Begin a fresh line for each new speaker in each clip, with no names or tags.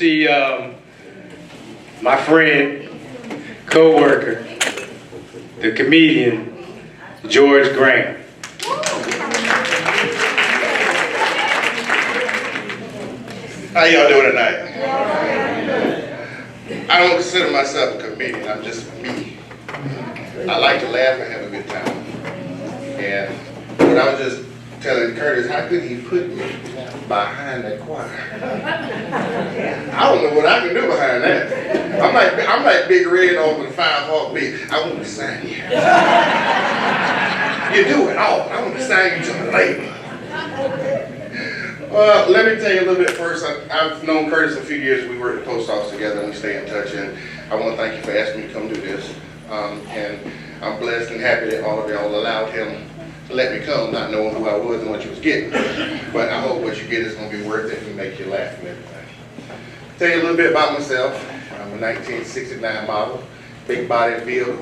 see my friend, co-worker, the comedian, George Graham.
How y'all doing tonight? I don't consider myself a comedian, I'm just me. I like to laugh and have a good time. And what I was just telling Curtis, how could he put me behind that choir? I don't know what I can do behind that. I'm like Big Red over the 5 Heartbeat. I want to sign you. You do it all. I want to sign you to the label. Well, let me tell you a little bit first. I've known Curtis a few years. We work at the post office together and we stay in touch. And I want to thank you for asking me to come do this. And I'm blessed and happy that all of y'all allowed him to let me come, not knowing who I was and what you was getting. But I hope what you get is going to be worth it and make you laugh and everything. Tell you a little bit about myself. I'm a 1969 model, big body build.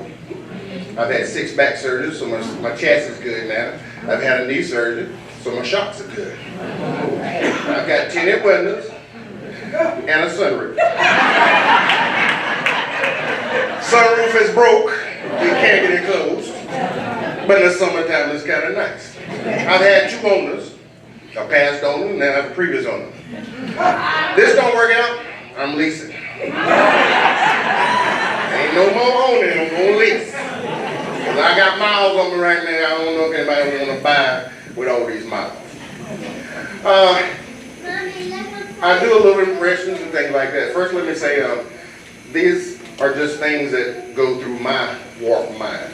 I've had 6 back surgeries, so my chest is good now. I've had a knee surgery, so my shocks are good. I've got tinted windows and a sunroof. Sunroof is broke, you can't get it closed, but in the summertime it's kind of nice. I've had 2 owners, a past owner and now I have a previous owner. This don't work out, I'm leasing. Ain't no more owning, I'm gonna lease. Cause I got miles on me right now, I don't know if anybody wanna buy with all these miles. I do a little impressions and things like that. First, let me say, these are just things that go through my warped mind.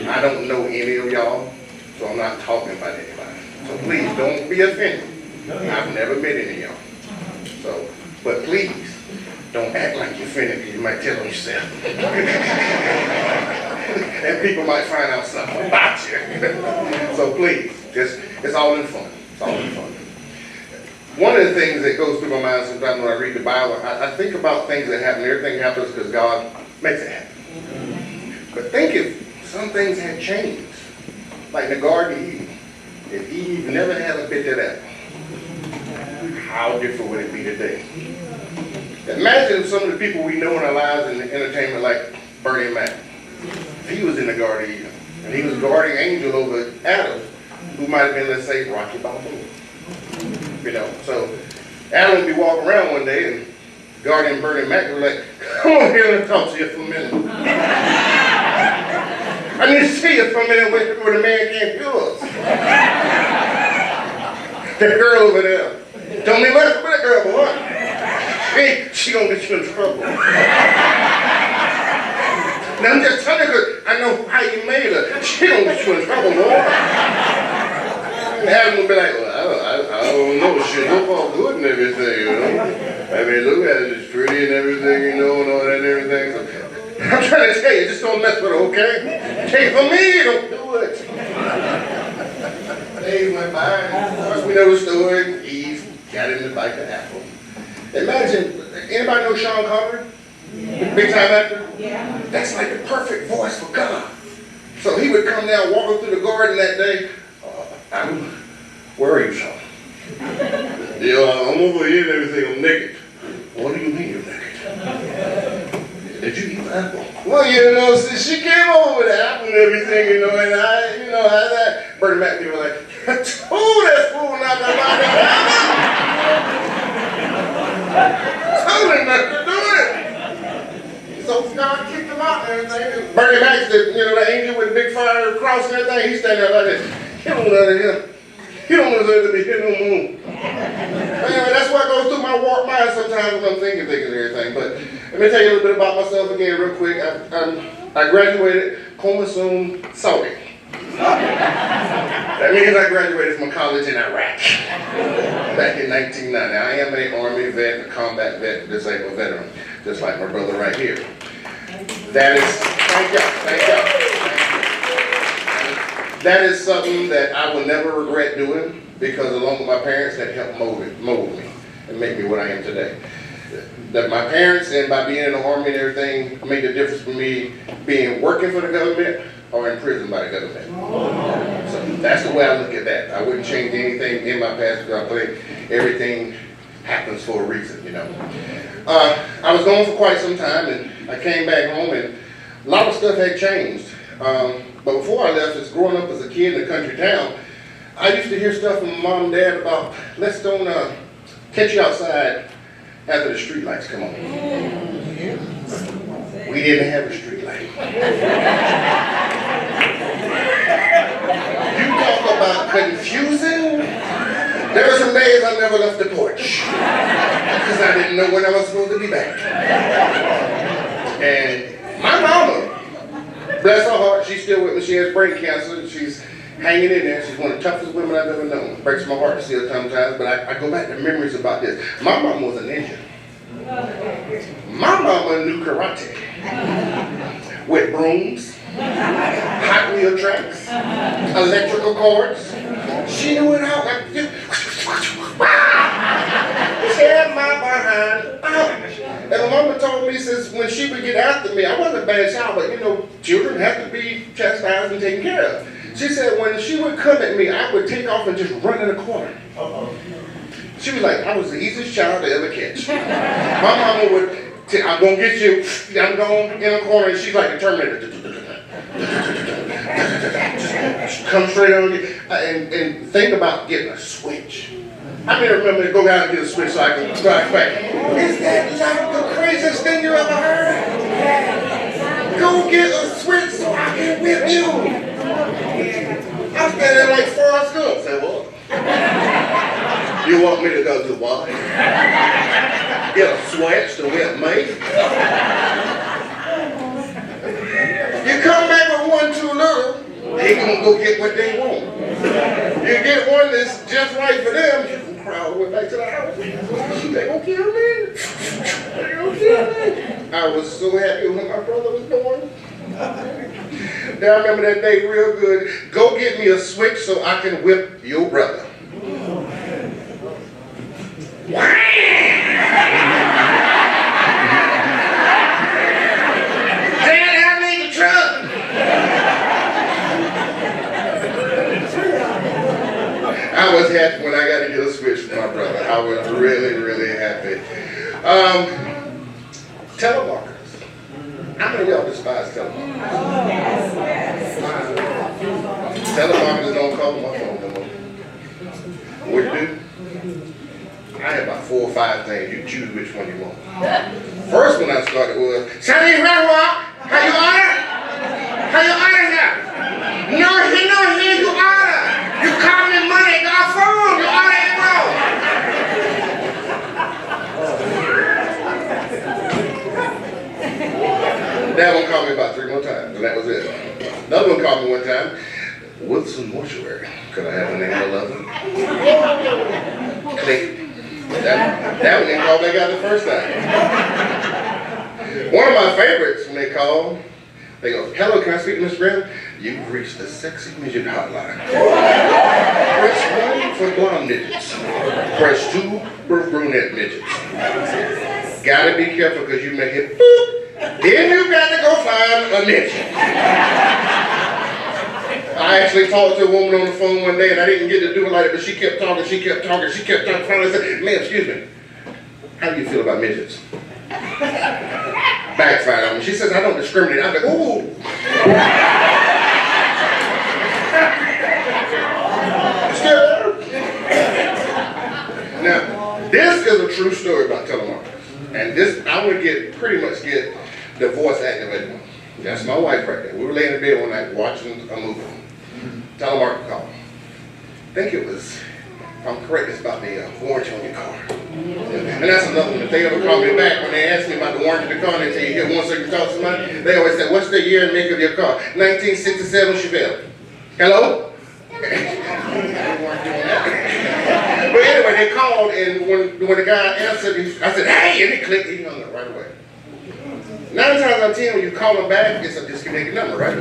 I don't know any of y'all, so I'm not talking about anybody. So please, don't be offended. I've never met any of y'all. So, but please, don't act like you're offended because you might tell on yourself. And people might find out something about you. So please, it's all in fun. It's all in fun. One of the things that goes through my mind sometimes when I read the Bible, I think about things that happen. Everything happens because God makes it happen. But think if some things had changed, like the Garden of Eden. If Eve never had a bit of that, how different would it be today? Imagine some of the people we know in our lives in entertainment, like Bernie Mac. He was in the Garden of Eden, and he was guardian angel over Adam, who might have been, let's say, Rocky Balboa. You know, so Adam would be walking around one day, and guardian Bernie Mac would be like, "Come on here and talk to you for a minute. I need to see you for a minute where the man can't hear us." That girl over there, don't be messing with that girl, boy. She gonna get you in trouble. Now I'm just telling you, I know how you made her. She gonna get you in trouble, boy. And Adam would be like, "Well, I don't know, she look all good and everything, you know. I mean, look at it, it's pretty and everything, you know, and all that and everything." So, I'm trying to tell you, just don't mess with her, okay? Take for me, don't do it. Days went by, and of course we know the story. Eve got in the bite of apple. Imagine, anybody know Sean Connery? Big time actor? Yeah. That's like the perfect voice for God. So he would come down walking through the garden that day. Where are you, Sean? Yeah, I'm over here and everything, I'm naked. What do you mean you're naked? Did you eat the apple? Well, you know, since she came over with the apple and everything, you know, and how that Bernie Mac people were like, "I told that fool not to buy that apple. Told him not to do it." So God kicked him out and everything. Bernie Mac, the angel with the big fire cross and everything, he's standing there like this. He don't let it in. He don't deserve to be here no more. Anyway, that's what goes through my warped mind sometimes when I'm thinking and everything. But let me tell you a little bit about myself again real quick. I graduated cum saude. That means I graduated from college in Iraq back in 1990. I am an Army vet, a combat vet, disabled veteran, just like my brother right here. That is, thank you. That is something that I will never regret doing because along with my parents that helped mold me and make me what I am today. That my parents and by being in the Army and everything made the difference for me being working for the government or in prison by the government. So that's the way I look at that. I wouldn't change anything in my past because I think everything happens for a reason, you know. I was gone for quite some time, and I came back home, and a lot of stuff had changed. But before I left, just growing up as a kid in a country town, I used to hear stuff from my mom and dad about, let's don't catch you outside after the street lights come on. We didn't have a street light. You talk about confusing. There were some days I never left the porch because I didn't know when I was supposed to be back. And my mama, bless her heart, she's still with me. She has brain cancer. She's hanging in there. She's one of the toughest women I've ever known. It breaks my heart to see her sometimes, but I go back to memories about this. My mama was a ninja. My mama knew karate with brooms, Hot Wheel tracks, electrical cords. She knew it all. Like, she had my behind out. And my mama told me, since when she would get after me, I wasn't a bad child, but you know, children have to be chastised and taken care of. She said when she would come at me, I would take off and just run in a corner. She was like, I was the easiest child to ever catch. My mama would, I'm gonna get you, I'm going in a corner, and she's like the Terminator. Just come straight on you, and think about getting a switch. I mean, remember to go down and get a switch so I can drive back. Is that like the craziest thing you ever heard? Go get a switch so I can whip you. I'm standing there like Forrest Gump. Say what? You want me to go do what? Get a switch to whip me? You come back with one too little, they gonna go get what they want. You get one that's just right for them, you can crawl all the way back to the house. They gonna kill me. They gonna kill me. I was so happy when my brother was born. Now I remember that day real good. Go get me a switch so I can whip your brother. I was happy when I got to get a switch from my brother. I was really, really happy. Telemarketers. How many of y'all despise telemarketers? Telemarketers don't call my phone no more. What you do? I had about 4 or 5 things. You choose which one you want. First one I started was, Sonny Redwall, how you order? How you order here? No, here you order. You call me money, got phone, you order it wrong. That one called me about 3 more times, and that was it. Another one called me one time, Wilson Mortuary. Could I have the name of the lover? Click. That one didn't call back out the first time. One of my favorites when they call, they go, hello, can I speak to Mr. Graham? You've reached the sexy midget hotline. Press 1 for blonde midgets. Press 2 for brunette midgets. Gotta be careful because you may hit boop. Then you got to go find a midget. I actually talked to a woman on the phone one day and I didn't get to do it like that, but she kept talking. Finally I said, ma'am, excuse me. How do you feel about midgets? Backfired on me. She says, I don't discriminate. I'm like, ooh. Now, this is a true story about telemarketers. And this, I would pretty much get the voice activated. That's my wife right there. We were laying in bed one night watching a movie. Telemarketer call. I think it was, if I'm correct, it's about the warranty on your car. And that's another one. If they ever call me back, when they ask me about the warranty of the car, and they tell you get 1 second to talk to somebody, they always say, what's the year and make of your car? 1967 Chevelle. Hello? But anyway, they called, and when the guy answered, I said, hey, and he clicked, he hung up right away. 9 times out of 10, when you call them back, it's a disconnected number, right?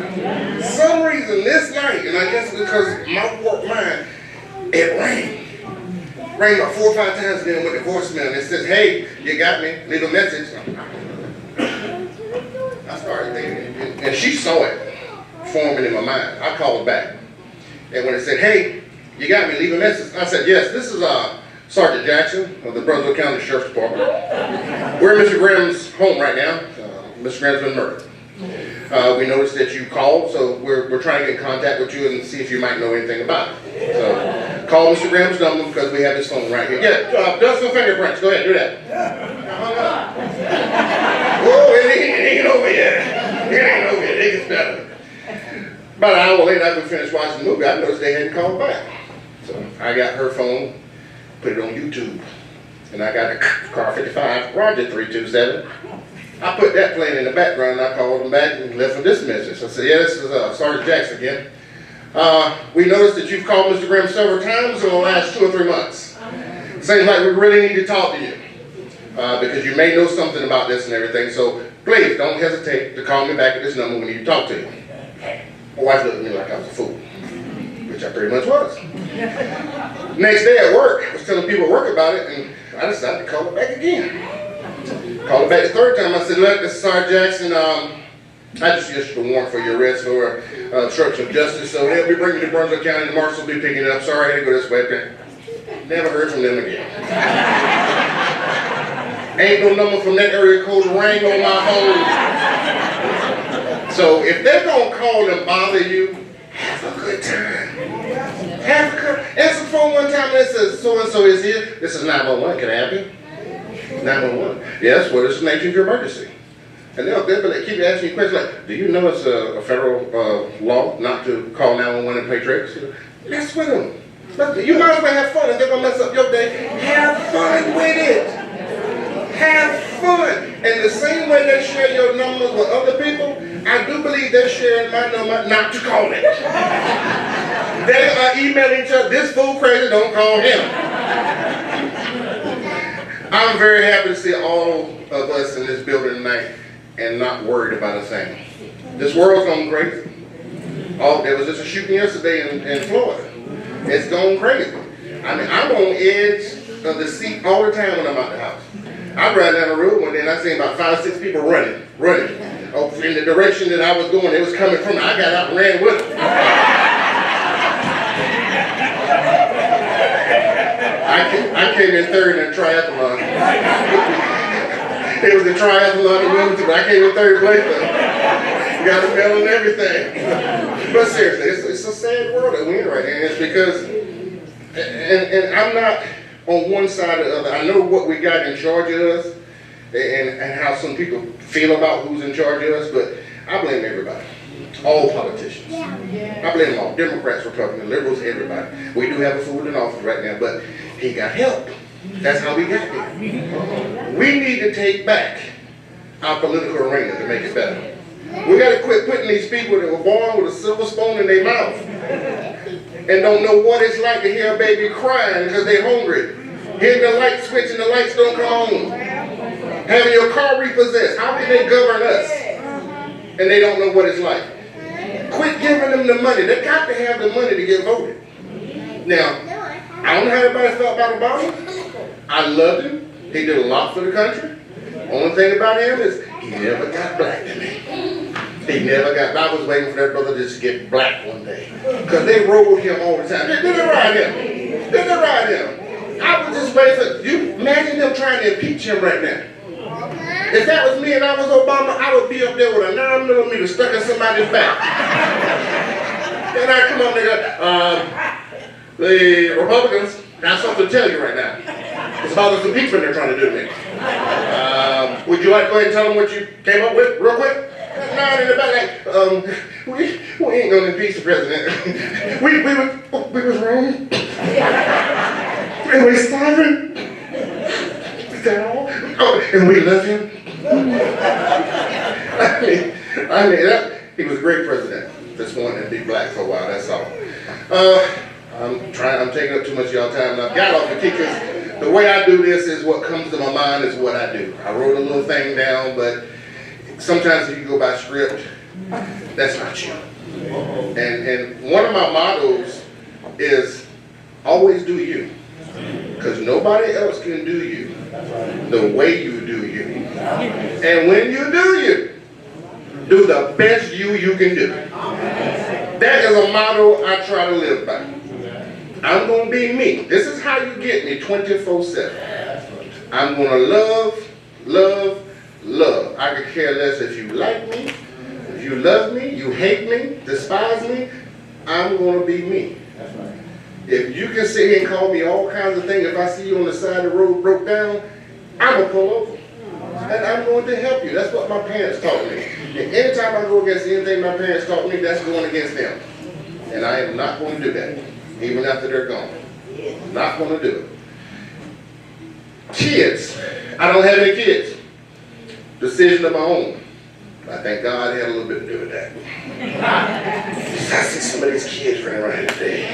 For some reason, this night, and I guess because my work mind, it rang. Rang about 4 or 5 times, and then went to voicemail, and it says, hey, you got me, leave a message. I started thinking, and she saw it forming in my mind. I called back, and when it said, hey, you got me, leave a message. I said, yes, this is Sergeant Jackson of the Brunswick County Sheriff's Department. We're at Mr. Graham's home right now. Mr. Graham's been murdered. We noticed that you called, so we're trying to get in contact with you and see if you might know anything about it. So call Mr. Graham's number because we have his phone right here. Yeah, dust some fingerprints. Go ahead, do that. Whoa, it ain't over yet. It ain't over yet. It gets better. About an hour later, after we finished watching the movie, I noticed they hadn't called back. So I got her phone, put it on YouTube, and I got a car 55, Roger 327. I put that playing in the background, and I called them back and left them this message. I said, yeah, this is Sergeant Jackson again. We noticed that you've called Mr. Graham several times in the last 2 or 3 months. Seems like we really need to talk to you because you may know something about this and everything. So please don't hesitate to call me back at this number when you talk to you. My wife looked at me like I was a fool, which I pretty much was. Next day at work, I was telling people at work about it, and I decided to call it back again. Called it back the third time. I said, look, this is Sergeant Jackson. I just issued a warrant for your arrest for obstruction of justice. So they'll be bringing you to Brunswick County. The marshal will be picking it up. Sorry, I had to go this way. Never heard from them again. Ain't no number from that area code rang on my phone. So if they're going to call and bother you, have a good time. Answer the phone one time and it says, so-and-so is here. This is 911. Can I help you? 911. Yes, what is the nature of your emergency? And they'll keep asking you questions like, do you know it's a federal law not to call 911 and pay tricks? Mess with them. You might as well have fun. If they're going to mess up your day, have fun with it. Have fun. And the same way they share your numbers with other people, I do believe they're sharing my number not to call it. They are emailing each other, this fool crazy, don't call him. I'm very happy to see all of us in this building tonight and not worried about a thing. This world's gone crazy. There was just a shooting yesterday in Florida. It's gone crazy. I mean, I'm on edge of the seat all the time when I'm out the house. I ride down the road one day and I seen about 5 or 6 people running. Oh, in the direction that I was going, they was coming from me. I got out and ran with them. I came in third in a triathlon. It was a triathlon in Wilmington, but I came in third place though. Got a medal and everything. But seriously, it's a sad world that we're in right now. And it's because, and I'm not on one side or the other. I know what we got in charge of us and how some people feel about who's in charge of us, but I blame everybody. All politicians. I blame them all. Democrats, Republicans, liberals, everybody. We do have a fool in office right now, but he got help. That's how we got here. We need to take back our political arena to make it better. We got to quit putting these people that were born with a silver spoon in their mouth and don't know what it's like to hear a baby crying because they're hungry. Hitting the light switch and the lights don't come on. Having your car repossessed. How can they govern us? And they don't know what it's like. Quit giving them the money. They got to have the money to get voted. Now, I don't know how everybody felt about Obama. I loved him. He did a lot for the country. Only thing about him is he never got black to me. He never got, I was waiting for that brother just to get black one day. Because they rode him all the time. Did they ride him? Did they ride him? I was just waiting for, you imagine them trying to impeach him right now. If that was me and I was Obama, I would be up there with a 9mm stuck in somebody's back. And I come up there, the Republicans got something to tell you right now. It's about this impeachment they're trying to do to me. Would you like to go ahead and tell them what you came up with real quick? Nine in the back, we ain't gonna impeach the president. we was wrong. And we're starving. Is that all? Oh, and we love him. I mean, he was a great president. Just wanted to be black for a while, that's all. I'm taking up too much of y'all time, and I've got off the key because the way I do this is what comes to my mind is what I do. I wrote a little thing down, but sometimes if you go by script, that's not you. And one of my mottos is always do you. Because nobody else can do you the way you do you. And when you do the best you can do. That is a motto I try to live by. I'm gonna be me. This is how you get me 24/7. I'm gonna love, love, love. I could care less if you like me, if you love me, you hate me, despise me. I'm gonna be me. If you can sit here and call me all kinds of things, if I see you on the side of the road broke down, I'm gonna pull over. And I'm going to help you. That's what my parents taught me. And anytime I go against anything my parents taught me, that's going against them. And I am not going to do that, even after they're gone. Not going to do it. Kids. I don't have any kids. Decision of my own. I think God had a little bit to do with that. I see some of these kids running around here today.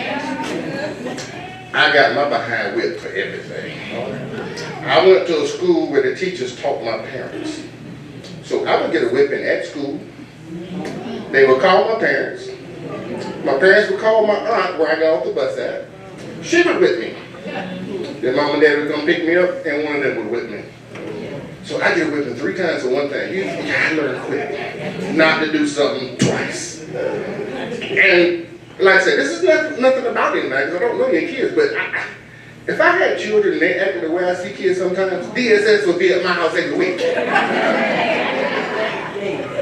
I got my behind whipped for everything. I went to a school where the teachers taught my parents. So I would get a whipping at school. They would call my parents. My parents would call my aunt where I got off the bus at. She would whip me. Then mom and dad would come pick me up and one of them would whip me. So I get whipping 3 times for one thing. You gotta learn quick not to do something twice. And like I said, this is nothing about anybody because I don't know your kids, but if I had children and they acted the way I see kids sometimes, DSS would be at my house every week.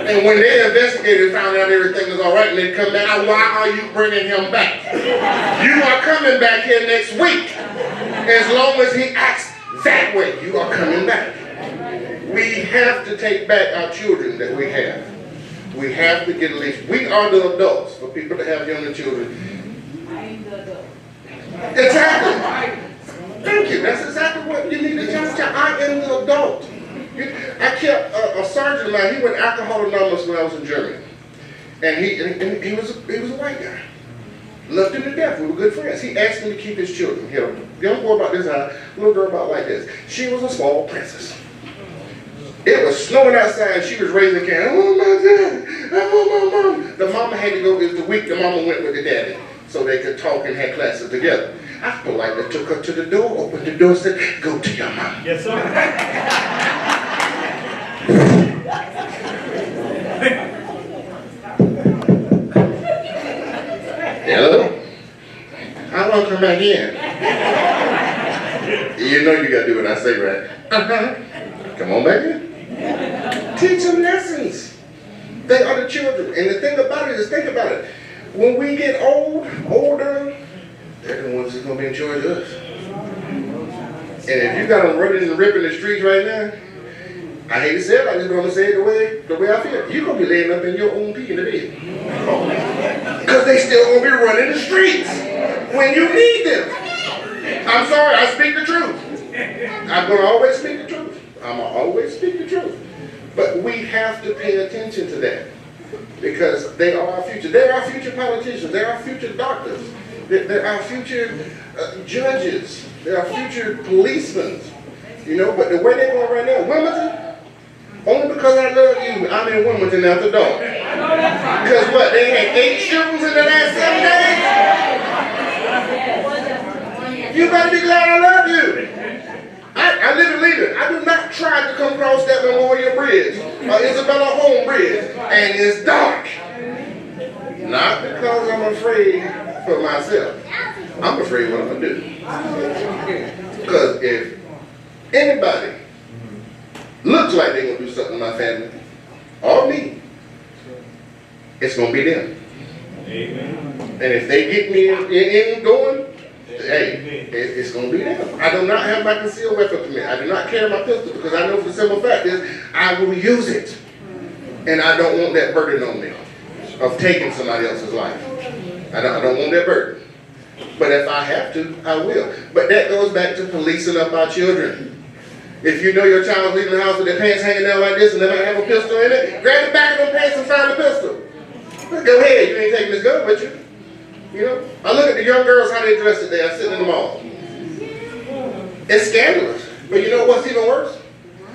And when they investigated and found out everything was all right and they come back, why are you bringing him back? You are coming back here next week. As long as he acts that way, you are coming back. We have to take back our children that we have. We have to get at least, we are the adults for people that have younger children.
I am the adult.
Exactly. Thank you. That's exactly what you need to tell them. I am the adult. I kept a sergeant of mine. He went Alcohol Anonymous when I was in Germany, and he was a white guy. Loved him to death. We were good friends. He asked me to keep his children. He had a young boy about this high, little girl about like this. She was a small princess. It was snowing outside and she was raising a can. Oh my God, I want my mom. The mama had to go, it was the week the mama went with the daddy so they could talk and have classes together. I politely took her to the door, opened the door, said, go to your mama.
Yes, sir.
Hello? I want to come back in. You know you got to do what I say, right? Come on back in. Teach them lessons. They are the children. And the thing about it is, think about it. When we get older, they're the ones that's going to be in charge of us. And if you got them running and ripping the streets right now, I hate to say it, I'm just going to say it the way I feel. You're going to be laying up in your own pee in the bed. Because they still going to be running the streets when you need them. I'm sorry, I speak the truth. I'm going to always speak the truth. I'm going to always speak the truth. But we have to pay attention to that because they are our future. They're our future politicians. They're our future doctors. They're our future judges. They're our future policemen. You know, but the way they're going right now, Wilmington, only because I love you, I'm in Wilmington after dark. Because what, they had 8 shootings in the last 7 days? You better be glad I love you. I live in Leland. I do not try to come across that Memorial Bridge or Isabella Home Bridge, and it's dark. Not because I'm afraid for myself. I'm afraid what I'm going to do. Because if anybody looks like they're going to do something to my family or me, it's going to be them.
Amen.
And if they get me in going, hey, it's going to be them. I do not have my concealed weapon permit. I do not carry my pistol because I know for the simple fact is I will use it. And I don't want that burden on me of taking somebody else's life. I don't want that burden. But if I have to, I will. But that goes back to policing up our children. If you know your child's leaving the house with their pants hanging down like this and they might have a pistol in it, grab the back of them pants and find the pistol. Go ahead, you ain't taking this gun with you. You know? I look at the young girls, how they dress today. I'm sitting in the mall. It's scandalous. But you know what's even worse?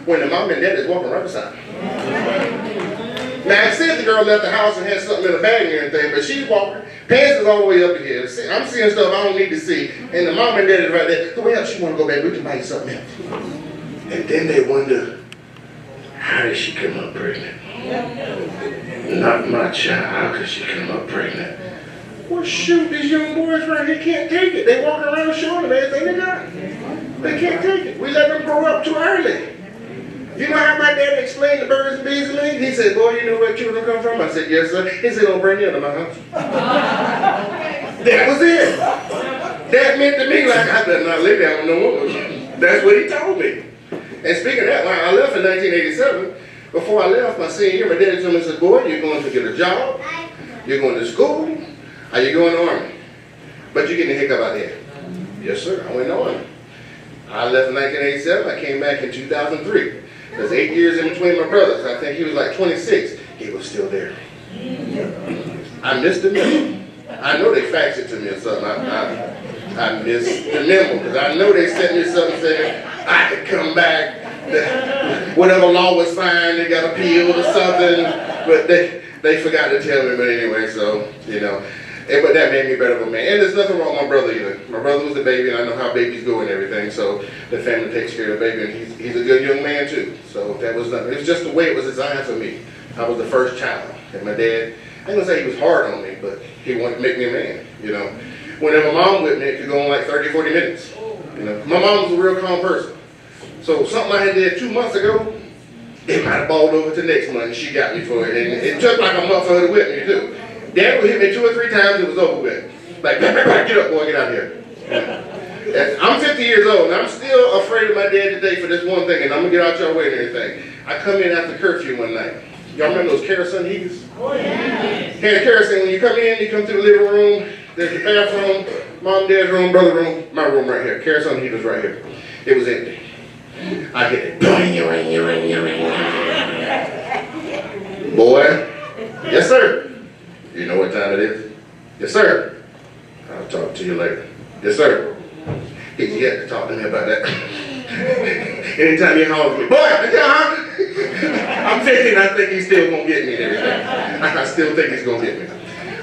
When the mom and dad is walking right beside them. Now, I said the girl left the house and had something in her bag and everything, but she's walking. Pants is all the way up in here. I'm seeing stuff I don't need to see. And the mom and dad is right there. So well, she want to go back. We can buy you something else. And then they wonder, how did she come up pregnant? Not my child. How could she come up pregnant? Well, shoot, these young boys right here can't take it. They walk around showing them everything they got. They can't take it. We let them grow up too early. You know how my dad explained the birds and bees to me? He said, boy, you know where children come from? I said, yes, sir. He said, don't bring you into my house. That was it. That meant to me like I better not live down with no woman. That's what he told me. And speaking of that, when I left in 1987, before I left my senior year, my daddy told me, he said, boy, you're going to get a job, you're going to school, or you're going to the army. But you're getting the heck up out here. Yes, sir. I went to the army. I left in 1987. I came back in 2003. There's 8 years in between my brothers. I think he was like 26. He was still there. I missed the memo. I know they faxed it to me or something. I missed the memo because I know they sent me something saying I could come back. Whatever law was fine, they got appealed or something. But they forgot to tell me. But anyway, so, you know. But that made me better of a man. And there's nothing wrong with my brother either. My brother was the baby, and I know how babies go and everything. So the family takes care of the baby, and he's a good young man too. So that was nothing. It was just the way it was designed for me. I was the first child, and my dad, I ain't gonna say he was hard on me, but he wanted to make me a man. You know, whenever mom with me, it could go on like 30, 40 minutes. You know, my mom was a real calm person. So something I had did 2 months ago, it might have balled over to next month, and she got me for it. And it took like a month for her to whip me too. Dad would hit me 2 or 3 times, it was over with. Like, get up, boy, get out here. I'm 50 years old, and I'm still afraid of my dad today for this one thing, and I'm going to get out your way and everything. I come in after curfew one night. Y'all remember those kerosene heaters? Oh, yeah. Had kerosene, when you come in, you come through the living room, there's the bathroom, mom, dad's room, brother room, my room right here. Kerosene heaters right here. It was empty. I hit it. Boy, yes, sir. You know what time it is? Yes, sir. I'll talk to you later. Yes, sir. He's yet to talk to me about that. Anytime he calls me, boy, I'm 50 and I think he's still going to get me and everything. I still think he's going to get me.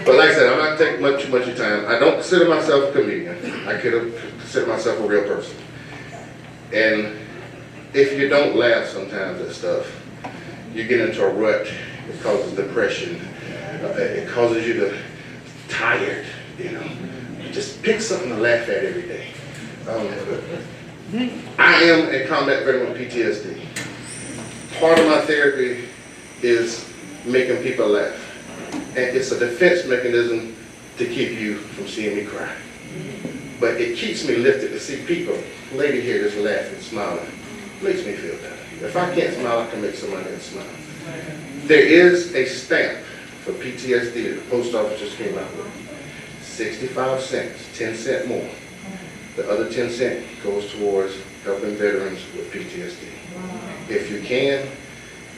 But like I said, I'm not taking too much of your time. I don't consider myself a comedian. I consider myself a real person. And if you don't laugh sometimes at stuff, you get into a rut. It causes depression. It causes you to tired, you know. Just pick something to laugh at every day. I am a combat veteran with PTSD. Part of my therapy is making people laugh. And it's a defense mechanism to keep you from seeing me cry. But it keeps me lifted to see people, lady here just laughing, smiling. Makes me feel better. If I can't smile, I can make somebody else smile. There is a stamp for PTSD that the post office just came out with. 65 cents, 10 cents more. The other 10 cents goes towards helping veterans with PTSD. If you can,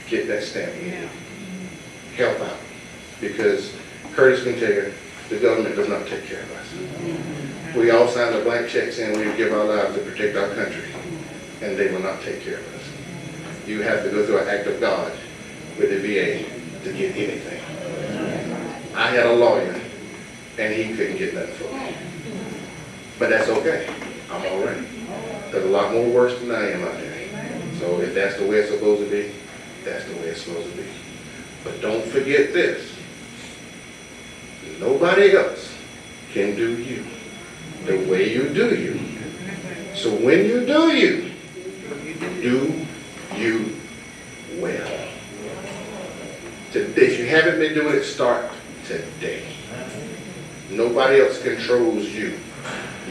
get that stamp. Help out. Because Curtis can tell you, the government does not take care of us. We all signed a blank check saying we would give our lives to protect our country, and they will not take care of us. You have to go through an act of God with the VA to get anything. I had a lawyer, and he couldn't get nothing for me. But that's okay. I'm all right. There's a lot more worse than I am out there. So if that's the way it's supposed to be, that's the way it's supposed to be. But don't forget this. Nobody else can do you the way you do you. So when you do you, do you well. If you haven't been doing it, start today. Nobody else controls you.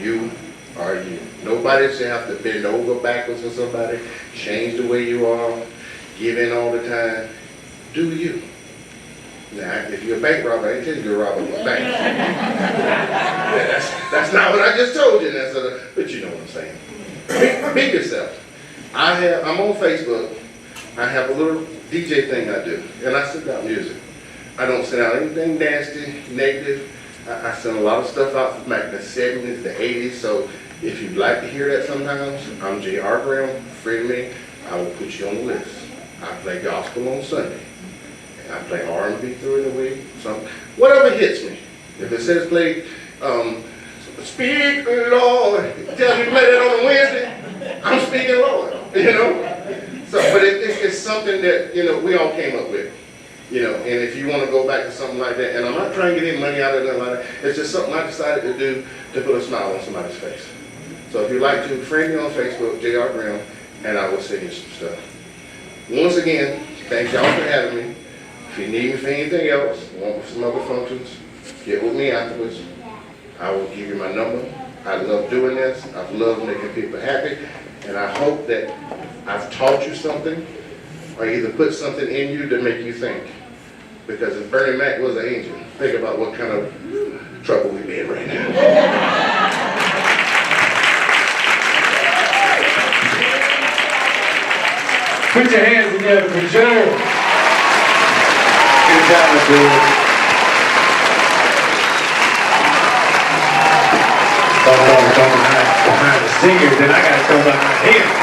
You are you. Nobody should have to bend over backwards for somebody, change the way you are, give in all the time. Do you. Now, if you're a bank robber, I ain't telling you to rob a bank. That's not what I just told you. But you know what I'm saying. Be yourself. I'm on Facebook. I have a little DJ thing I do, and I send out music. I don't send out anything nasty, negative. I send a lot of stuff out from like the 70s, the 80s, so if you'd like to hear that sometimes, I'm J.R. Graham, friend me, I will put you on the list. I play gospel on Sunday, and I play R&B through the week, whatever hits me. If it says play, speak Lord, tell me to play that on a Wednesday, I'm speaking Lord, you know? So, but it's something that, you know, we all came up with. You know, and if you want to go back to something like that, and I'm not trying to get any money out of it, like that, it's just something I decided to do to put a smile on somebody's face. So if you'd like to, friend me on Facebook, J.R. Graham, and I will send you some stuff. Once again, thank y'all for having me. If you need me for anything else, want some other functions, get with me afterwards. I will give you my number. I love doing this. I've loved making people happy. And I hope that I've taught you something or either put something in you to make you think. Because if Bernie Mac was an angel, think about what kind of trouble we'd be in right now.
Put your hands together for George. Good job, George. Don't go behind the singers, then I gotta go behind him.